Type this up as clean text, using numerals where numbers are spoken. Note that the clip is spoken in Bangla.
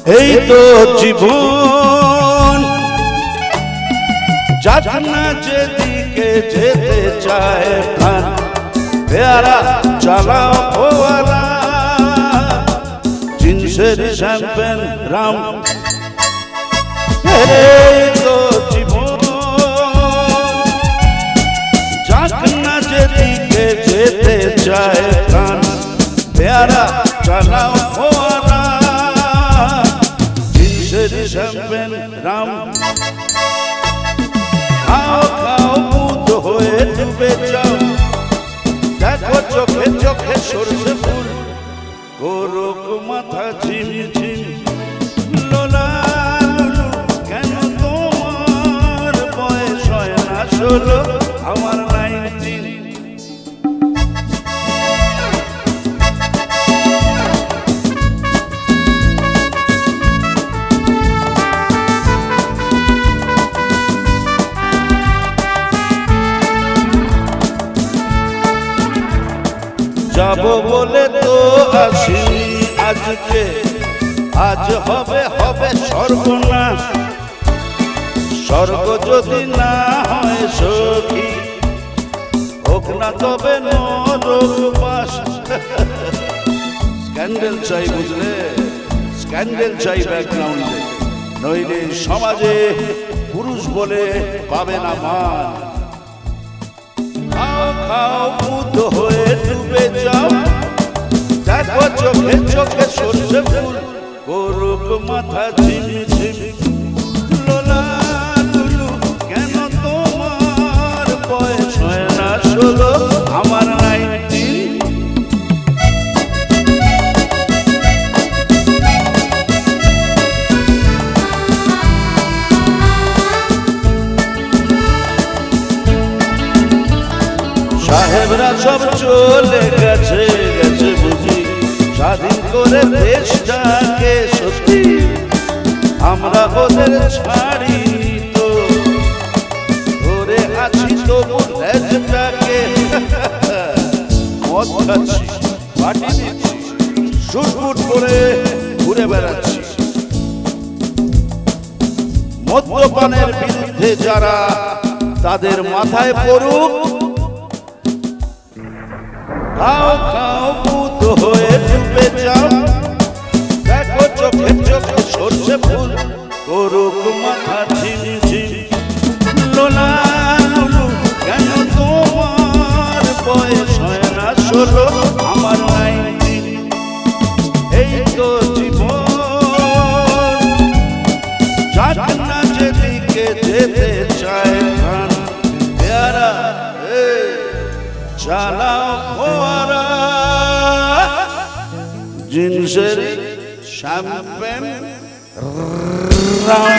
এই তো জীবন যাক না যেদিকে যেতে চায় প্রাণ পেয়ারা চালাও ফোয়ারা জিন্সের শ্যাম্পেন রাম এই তো জীবন যাক না যেদিকে যেতে চায় প্রাণ পেয়ারা চালাও ফোয়ারা জিন্সের শ্যাম্পেন রাম খাও খাও মুদ হয়ে ডুবে যাও দেখো চোখে চোখে সরষে ফুল গোরক মাথা ঝিম ঝিম লোলা লুলু কেন তোমার বয়স হয় না 16 আমার 19 যাবো বলে তো আসিনি আজকে আজ হবে হবে সর্বনাশ স্বর্গ যদি না হয় সখী হোক না তবে নরকবাস স্ক্যান্ডেল চাই বুঝলে স্ক্যান্ডেল চাই ব্যাকগ্রাউন্ডে নইলে সমাজে পুরুষ বলে পাবে না মান খাও খাও মুদ হয়ে ডুবে যাও দেখো চোখে চোখে সরষে ফুল গোরক মাথা ঝিম ঝিম লোলা লুলু কেন তোমার বয়স হয় না 16 আমার 19 সাহেবরা সব চলে গেছে গেছে বুঝি স্বাধীন করে দেশটাকে সত্যি আমরা ওদের ছাড়িনি তো ধরে আছি তবু দেশটাকে মদ খাচ্ছি পাটি দিচ্ছি সুটবুট করে ঘুরে বেড়াচ্ছি মদ্যপানের বিরুদ্ধে যারা তাদের মাথায় পড়ুক খাও খাও মুদ হয়ে ডুবে যাও দেখো চোখে চোখে সরষে ফুল গোরক মাথা ঝিম ঝিম লোলা লুলু কেন তোমার বয়স হয় না 16 আমার 19 এই তো জীবন যাক না যেদিকে যেতে চায় প্রাণ পেয়ারা চালাও ফোয়ারা জিন্সের শ্যাম্পেন রাম